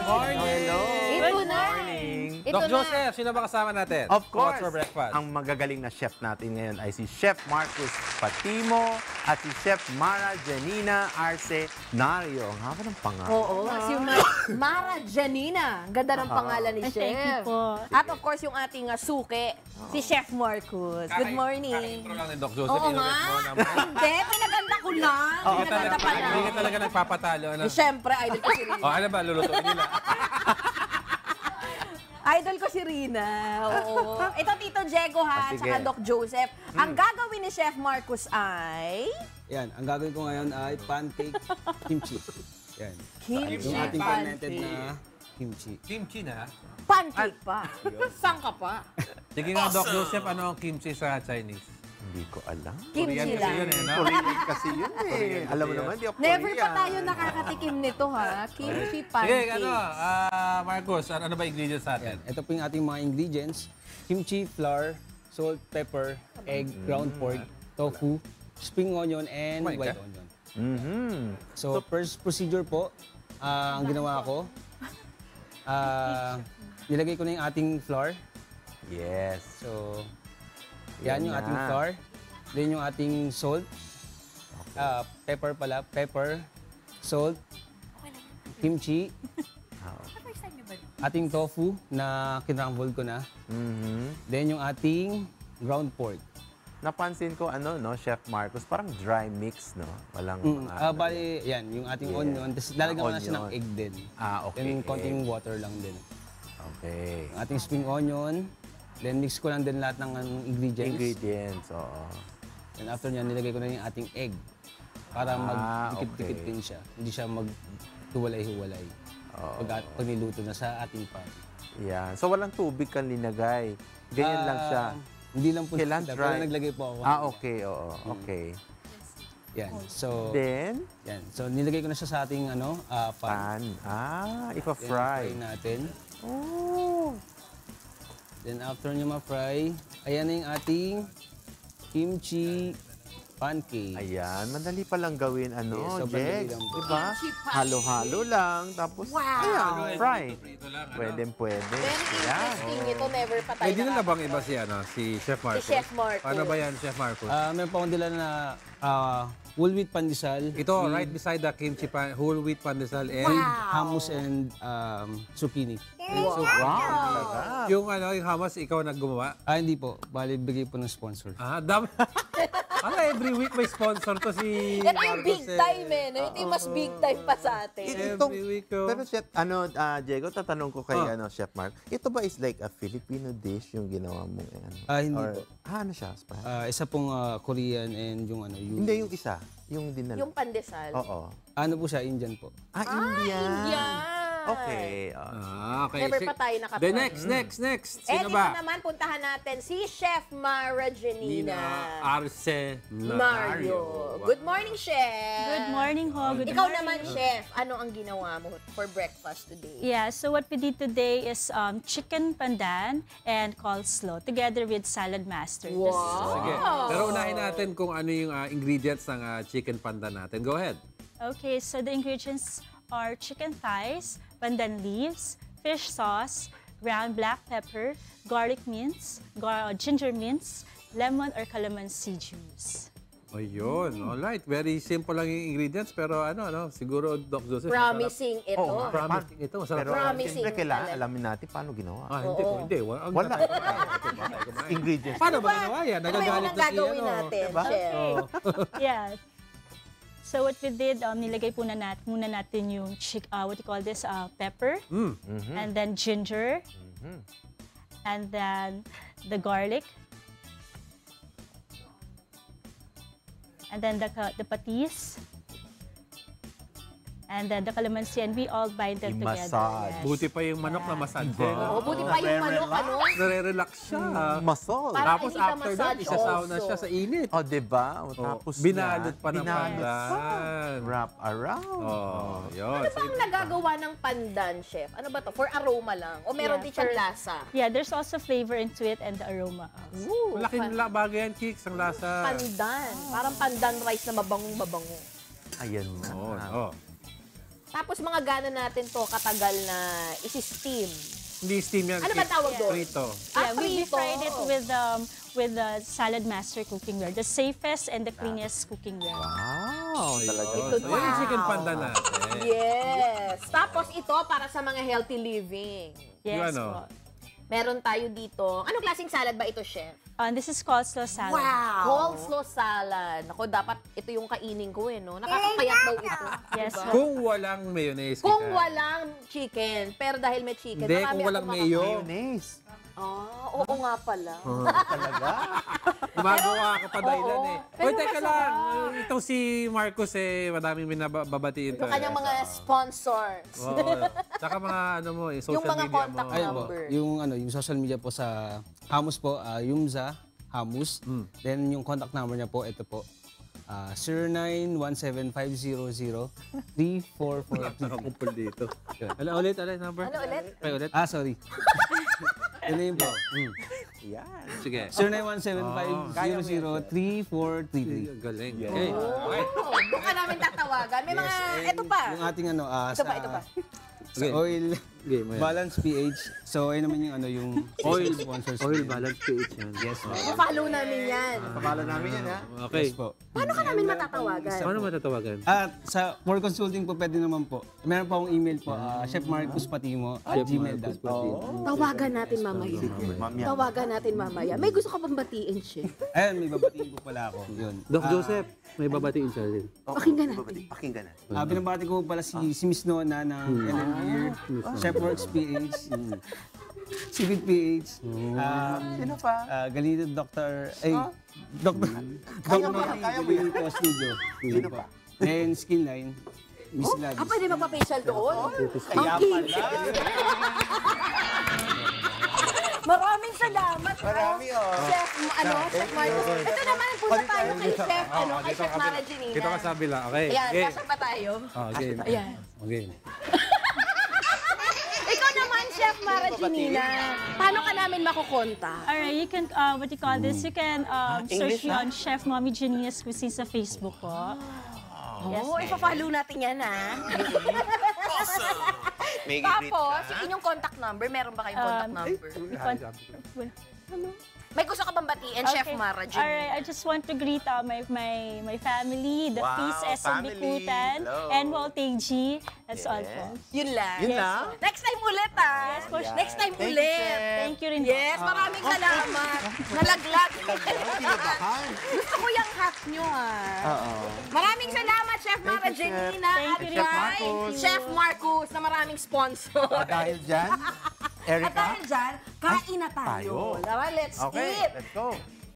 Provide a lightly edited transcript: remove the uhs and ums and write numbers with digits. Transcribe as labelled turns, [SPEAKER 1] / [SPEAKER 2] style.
[SPEAKER 1] morning!
[SPEAKER 2] Hello!
[SPEAKER 3] Good
[SPEAKER 1] morning!
[SPEAKER 3] Ito
[SPEAKER 1] Doc
[SPEAKER 3] na.
[SPEAKER 1] Joseph, sino ba kasama natin?
[SPEAKER 2] Of course,
[SPEAKER 1] What's for breakfast?
[SPEAKER 2] ang magagaling na chef natin ngayon ay si Chef Markus Patimo at si Chef Jenina, Arce, Nario. Ang haba ng pangalan.
[SPEAKER 3] Oo, si Mara Jenina. Ang ganda ng pangalan ni Chef.
[SPEAKER 4] Thank you po.
[SPEAKER 3] At of course, yung ating suke, si Chef Markus. Good morning.
[SPEAKER 1] Kaka-intro lang ni Doc Joseph.
[SPEAKER 3] Oo
[SPEAKER 1] Inulit mo
[SPEAKER 3] nga.
[SPEAKER 1] naman.
[SPEAKER 3] Hindi, pinaganda ko lang. Pinaganda pa lang.
[SPEAKER 1] Hindi ka talaga nagpapatalo. Ano?
[SPEAKER 3] Eh, syempre, idol ko si Rina.
[SPEAKER 1] Ano ba, lulutuin nila?
[SPEAKER 3] Idol ko si Rina. Oo. Ito, Tito Diego ha,
[SPEAKER 2] sige.
[SPEAKER 3] tsaka Doc Joseph. Ang gagawin ni Chef Markus ay...
[SPEAKER 5] Yan, ang gagawin ko ngayon ay pancake kimchi. Yan.
[SPEAKER 3] Kimchi
[SPEAKER 5] Yung ating fermented
[SPEAKER 3] pancake.
[SPEAKER 5] na kimchi.
[SPEAKER 1] Kimchi na.
[SPEAKER 3] Pancake pa. Saan ka pa?
[SPEAKER 1] Sige nga, Doc Joseph, ano ang kimchi sa Chinese?
[SPEAKER 2] Hindi ko alam.
[SPEAKER 3] Kimchi
[SPEAKER 1] Korean kasi
[SPEAKER 3] lang.
[SPEAKER 1] yun eh, no?
[SPEAKER 2] Korean kasi yun eh. Alam mo naman, di ako Korean.
[SPEAKER 3] Never pa tayo nakakatikim nito ha. Kimchi pancake.
[SPEAKER 1] Sige, ano, Markus, ano ba ingredients natin?
[SPEAKER 5] Ito po yung ating mga ingredients. Kimchi, flour, salt, pepper, egg, ground pork, tofu, spring onion, and
[SPEAKER 1] Oh my
[SPEAKER 5] white
[SPEAKER 1] God.
[SPEAKER 5] onion.
[SPEAKER 2] So,
[SPEAKER 5] So, first procedure po, ang ginawa ko, nilagay ko na yung ating flour.
[SPEAKER 2] yes.
[SPEAKER 5] So, yan yung
[SPEAKER 2] Yan
[SPEAKER 5] ating
[SPEAKER 2] na.
[SPEAKER 5] flour. Then yung ating salt. Pepper pala. Pepper, salt, kimchi, ating tofu na kinrumble ko na. Then yung ating ground pork.
[SPEAKER 2] Napansin ko, ano, no, Chef Markus, parang dry mix, no? Walang mga...
[SPEAKER 5] Bali, yan, yung ating onion. Tapos lalagyan ko na siya ng
[SPEAKER 2] onion.
[SPEAKER 5] egg din.
[SPEAKER 2] okay.
[SPEAKER 5] Then konting water lang din.
[SPEAKER 2] Okay.
[SPEAKER 5] Yung ating spring onion. Then mix ko lang din lahat ng ingredients.
[SPEAKER 2] Ingredients, oo.
[SPEAKER 5] And after nyan, nilagay ko na yung ating egg. Para magdikit-dikit
[SPEAKER 2] okay.
[SPEAKER 5] din siya. Hindi siya maghiwalay-hiwalay. Pag niluto na sa ating pan.
[SPEAKER 2] Yeah. So, walang tubig kang linagay. Ganyan lang siya.
[SPEAKER 5] Hindi lang po
[SPEAKER 2] Kailan
[SPEAKER 5] sila,
[SPEAKER 2] dry?
[SPEAKER 5] pero naglagay po ako.
[SPEAKER 2] Okay, oo. Okay.
[SPEAKER 5] Yan. So,
[SPEAKER 2] Then,
[SPEAKER 5] yan. So, nilagay ko na siya sa ating pan.
[SPEAKER 2] pan.
[SPEAKER 5] Then,
[SPEAKER 2] Ipa-fry.
[SPEAKER 5] fry natin.
[SPEAKER 2] Oh.
[SPEAKER 5] Then, after nyo ma-fry, ayan na yung ating kimchi pancake.
[SPEAKER 2] Ayan, madali palang gawin,
[SPEAKER 5] Yes,
[SPEAKER 2] ano,
[SPEAKER 5] sobrang dali
[SPEAKER 2] Jex.
[SPEAKER 5] lang po.
[SPEAKER 2] Diba?
[SPEAKER 3] Kimchi pancake.
[SPEAKER 2] Halo-halo lang, tapos,
[SPEAKER 3] Wow.
[SPEAKER 2] ayan, fry.
[SPEAKER 1] Prito lang, ano?
[SPEAKER 2] Pwede.
[SPEAKER 3] Very
[SPEAKER 2] Ayan.
[SPEAKER 3] interesting ito. Never pa tayo
[SPEAKER 1] May dinala bang iba si, si Chef Markus?
[SPEAKER 3] Si Chef Markus.
[SPEAKER 1] Paano ba yan, Chef Markus?
[SPEAKER 5] Meron pa akong dila na whole wheat pandesal.
[SPEAKER 1] Ito, right beside the kimchi whole wheat pandesal and
[SPEAKER 5] Hummus and zucchini.
[SPEAKER 2] So, wow, talaga.
[SPEAKER 1] yung hummus, ikaw naggumawa?
[SPEAKER 5] Hindi po. Bali, bigay po ng sponsor.
[SPEAKER 1] Dami. Every week may sponsor to si
[SPEAKER 3] Ito yung big
[SPEAKER 1] Markus,
[SPEAKER 3] time eh. No? Ito yung mas big time pa sa atin.
[SPEAKER 1] Every week, oh.
[SPEAKER 2] Pero Chef, Diego, tatanong ko kay Chef Mark, ito ba is like a Filipino dish yung ginawa mong
[SPEAKER 5] Hindi po.
[SPEAKER 2] ano siya? Spanish?
[SPEAKER 5] Isa pong Korean and yung
[SPEAKER 2] Hindi, yung isa. Yung dinala.
[SPEAKER 3] Yung pandesal.
[SPEAKER 2] Oo.
[SPEAKER 5] Ano po siya, Indian po.
[SPEAKER 2] Indian.
[SPEAKER 3] Indian.
[SPEAKER 2] Okay.
[SPEAKER 1] Okay.
[SPEAKER 3] Never pa tayo nakatry.
[SPEAKER 1] The next.
[SPEAKER 3] And
[SPEAKER 1] Sino
[SPEAKER 3] ito
[SPEAKER 1] ba?
[SPEAKER 3] naman, puntahan natin si Chef Mara Jenina.
[SPEAKER 1] Arce,
[SPEAKER 3] Nario. Good morning, Chef.
[SPEAKER 4] Good morning ho. Good
[SPEAKER 3] Ikaw
[SPEAKER 4] morning.
[SPEAKER 3] naman, Chef. Ano ang ginawa mo for breakfast today?
[SPEAKER 4] Yeah, so what we did today is chicken pandan and coleslaw together with salad master.
[SPEAKER 3] Wow.
[SPEAKER 1] Sige. Pero unahin natin kung ano yung ingredients ng chicken pandan natin. Go ahead.
[SPEAKER 4] Okay, so the ingredients are chicken thighs, pandan leaves, fish sauce, ground black pepper, garlic mince, ginger mince, lemon or calamansi juice.
[SPEAKER 1] Ayun. Alright. Very simple lang yung ingredients. Pero siguro, Doc Joseph.
[SPEAKER 3] Promising ito.
[SPEAKER 2] Oo nga.
[SPEAKER 1] Promising ito. Masarap.
[SPEAKER 2] Pero
[SPEAKER 3] Promising
[SPEAKER 2] siyempre kailangan
[SPEAKER 3] talaga.
[SPEAKER 2] alamin natin paano ginawa.
[SPEAKER 1] Hindi.
[SPEAKER 2] Wala. Ingredients.
[SPEAKER 1] Paano ba ginawa yan?
[SPEAKER 3] Ano
[SPEAKER 1] Nagagalit
[SPEAKER 3] yung
[SPEAKER 1] na
[SPEAKER 3] gagawin natin,
[SPEAKER 2] Diba?
[SPEAKER 3] Chef?
[SPEAKER 4] Yeah. So what we did, nilagay muna natin yung what you call this, pepper, and then ginger, and then the garlic, and then the patis, and then the calamansi, and we all bind them together.
[SPEAKER 2] I-massage.
[SPEAKER 4] Yes.
[SPEAKER 1] Buti pa yung manok na massage.
[SPEAKER 3] Oo, buti pa yung manok,
[SPEAKER 1] Nare-relax siya.
[SPEAKER 2] Masol.
[SPEAKER 3] Para
[SPEAKER 1] Tapos
[SPEAKER 3] hindi ka
[SPEAKER 1] after that,
[SPEAKER 3] massage
[SPEAKER 1] isasauna
[SPEAKER 3] also.
[SPEAKER 1] siya sa init.
[SPEAKER 2] O, diba? O, tapos
[SPEAKER 1] Binalot pa ng
[SPEAKER 2] binalot
[SPEAKER 1] pandan.
[SPEAKER 2] pa. Wrap around.
[SPEAKER 1] Yun.
[SPEAKER 3] Ano ba ang nagagawa ng pandan, Chef? Ano ba to? For aroma lang? O meron
[SPEAKER 4] Yeah,
[SPEAKER 3] din siyang lasa?
[SPEAKER 4] Yeah, there's also flavor into it and the aroma.
[SPEAKER 3] Ooh,
[SPEAKER 1] Malaking bagay yan, Kicks, ang lasa.
[SPEAKER 3] pandan. Parang pandan rice na mabangong-mabango.
[SPEAKER 2] Ayan na.
[SPEAKER 1] Oo.
[SPEAKER 3] Tapos mga gano'n natin to katagal na isi-steam.
[SPEAKER 1] Hindi steam yan.
[SPEAKER 3] Ano ba tawag doon?
[SPEAKER 1] Prito.
[SPEAKER 4] Yeah, we
[SPEAKER 3] prito.
[SPEAKER 4] fried it with the Salad Master cookware, the safest and the cleanest cookware.
[SPEAKER 2] Wow, talaga.
[SPEAKER 3] Ito
[SPEAKER 1] So, yun yung chicken pandan natin.
[SPEAKER 3] Yes. Tapos ito para sa mga healthy living.
[SPEAKER 4] Yes
[SPEAKER 1] ano?
[SPEAKER 4] po.
[SPEAKER 3] Meron tayo dito. Anong klaseng salad ba ito, chef?
[SPEAKER 4] This is coleslaw salad.
[SPEAKER 3] Coleslaw salad. Ako, dapat ito yung kainin ko no? Nakakapayat daw ito.
[SPEAKER 4] Yes
[SPEAKER 3] Diba?
[SPEAKER 4] po.
[SPEAKER 1] Kung walang mayonnaise.
[SPEAKER 3] Kung
[SPEAKER 1] Kika.
[SPEAKER 3] walang chicken, pero dahil may chicken,
[SPEAKER 1] Hindi,
[SPEAKER 3] marami
[SPEAKER 1] kung walang
[SPEAKER 3] akong
[SPEAKER 1] mayo.
[SPEAKER 2] Mayonnaise.
[SPEAKER 3] Oo nga pala.
[SPEAKER 2] Talaga?
[SPEAKER 1] Gumagawa ka pa dahilan
[SPEAKER 3] Oo.
[SPEAKER 1] eh.
[SPEAKER 3] Pero
[SPEAKER 1] Uy, teka lang.
[SPEAKER 3] masarap.
[SPEAKER 1] Itong si Markus madaming binababatiin to.
[SPEAKER 3] Yung kanyang mga sponsors.
[SPEAKER 1] Oo. Tsaka mga ano mo, social
[SPEAKER 3] Yung mga
[SPEAKER 1] media
[SPEAKER 3] contact
[SPEAKER 1] mo.
[SPEAKER 5] Ayun po,
[SPEAKER 3] number.
[SPEAKER 5] yung social media po sa Hamus po, Yumza, Hamus. Then yung contact number niya po, ito po, 0917-500-3443.
[SPEAKER 1] Nakakumpul dito. Ano ulit number?
[SPEAKER 3] Ano ulit?
[SPEAKER 1] Ay, ulit?
[SPEAKER 5] Sorry. Yun na yun po.
[SPEAKER 2] Yan.
[SPEAKER 1] Sige.
[SPEAKER 5] 0917-500-3433.
[SPEAKER 1] Galing. Okay. Okay.
[SPEAKER 3] Doon ka namin tatawagan. May mga, ito pa.
[SPEAKER 5] Yung ating
[SPEAKER 3] Ito pa, ito pa.
[SPEAKER 5] Sa oil
[SPEAKER 1] Okay, may-
[SPEAKER 5] balance pH. So, ayun naman yung yung
[SPEAKER 1] Oil,
[SPEAKER 5] sponsors.
[SPEAKER 1] oil balance pH yan.
[SPEAKER 5] Yes, po.
[SPEAKER 3] I-follow namin yan.
[SPEAKER 2] Papalo namin yan, ha?
[SPEAKER 1] Okay.
[SPEAKER 5] Yes po.
[SPEAKER 3] Paano ka namin matatawagan?
[SPEAKER 1] Paano matatawagan?
[SPEAKER 5] At sa for consulting po, pwede naman po. Meron pa akong email po, chefmarcuspatimo@gmail.com.
[SPEAKER 3] Tawagan natin mamaya. Tawagan natin mamaya. May gusto ka bang batiin, chef?
[SPEAKER 5] Ayun, may babatiin po pala ako. Yun.
[SPEAKER 1] Doc Joseph, may babatiin siya rin.
[SPEAKER 3] Pakinggan natin.
[SPEAKER 2] Pakinggan na.
[SPEAKER 5] Binabati ko pala si Miss Nona ng NNB, Chefworks PH, Civil PH,
[SPEAKER 2] Sino pa?
[SPEAKER 5] Galito Dr.
[SPEAKER 2] Kaya mo yan.
[SPEAKER 5] Galito Studio.
[SPEAKER 2] Sino pa?
[SPEAKER 5] Then Skinline, Miss Gladys.
[SPEAKER 3] Pwede magpa-facial doon?
[SPEAKER 2] Kaya pala.
[SPEAKER 3] Maraming salamat.
[SPEAKER 2] Marami,
[SPEAKER 3] Chef, Chef Marcus. Ito naman, punta tayo kay Chef, kay Chef Mara Jenina.
[SPEAKER 1] Dito ka sa kabila. Okay.
[SPEAKER 3] Ayan,
[SPEAKER 1] Okay.
[SPEAKER 3] kasya pa tayo.
[SPEAKER 1] Okay.
[SPEAKER 3] Ayan.
[SPEAKER 1] Okay.
[SPEAKER 3] Ikaw naman, Chef Mara Jenina. Paano ka namin makukonta?
[SPEAKER 4] Alright, you can, what you call this, you can search me on Chef Mommy Jenina's Cuisine sa Facebook po.
[SPEAKER 3] Oo, ipa-follow natin yan, ha? Tapos, yung inyong contact number, meron ba kayong contact number? May gusto ka bang batiin, Chef Mara Jenina?
[SPEAKER 4] Alright, I just want to greet my family, the
[SPEAKER 2] Wow,
[SPEAKER 4] Peace SMB
[SPEAKER 2] family.
[SPEAKER 4] Kutan,
[SPEAKER 2] Hello.
[SPEAKER 4] and Walteji. That's all po.
[SPEAKER 3] Yun lang.
[SPEAKER 2] Yun lang?
[SPEAKER 3] Next time ulit, ha?
[SPEAKER 4] Yes, po.
[SPEAKER 3] Next time
[SPEAKER 2] Thank you,
[SPEAKER 3] ulit.
[SPEAKER 2] Chef.
[SPEAKER 4] Thank you rin po.
[SPEAKER 3] Yes, maraming salamat. Nalaglag. Gusto ko yung hat nyo, ha? Maraming salamat, Chef Mara
[SPEAKER 2] you, Chef.
[SPEAKER 3] Jenina.
[SPEAKER 4] Thank
[SPEAKER 3] At
[SPEAKER 4] you rin
[SPEAKER 2] Chef
[SPEAKER 4] po.
[SPEAKER 3] kay
[SPEAKER 2] Markus.
[SPEAKER 3] Chef Markus na maraming sponsor.
[SPEAKER 2] Dahil dyan,
[SPEAKER 3] At
[SPEAKER 2] Erica,
[SPEAKER 3] dahil dyan, kain na tayo.
[SPEAKER 2] tayo.
[SPEAKER 3] Tara, let's
[SPEAKER 2] okay,
[SPEAKER 3] eat.
[SPEAKER 2] let's go.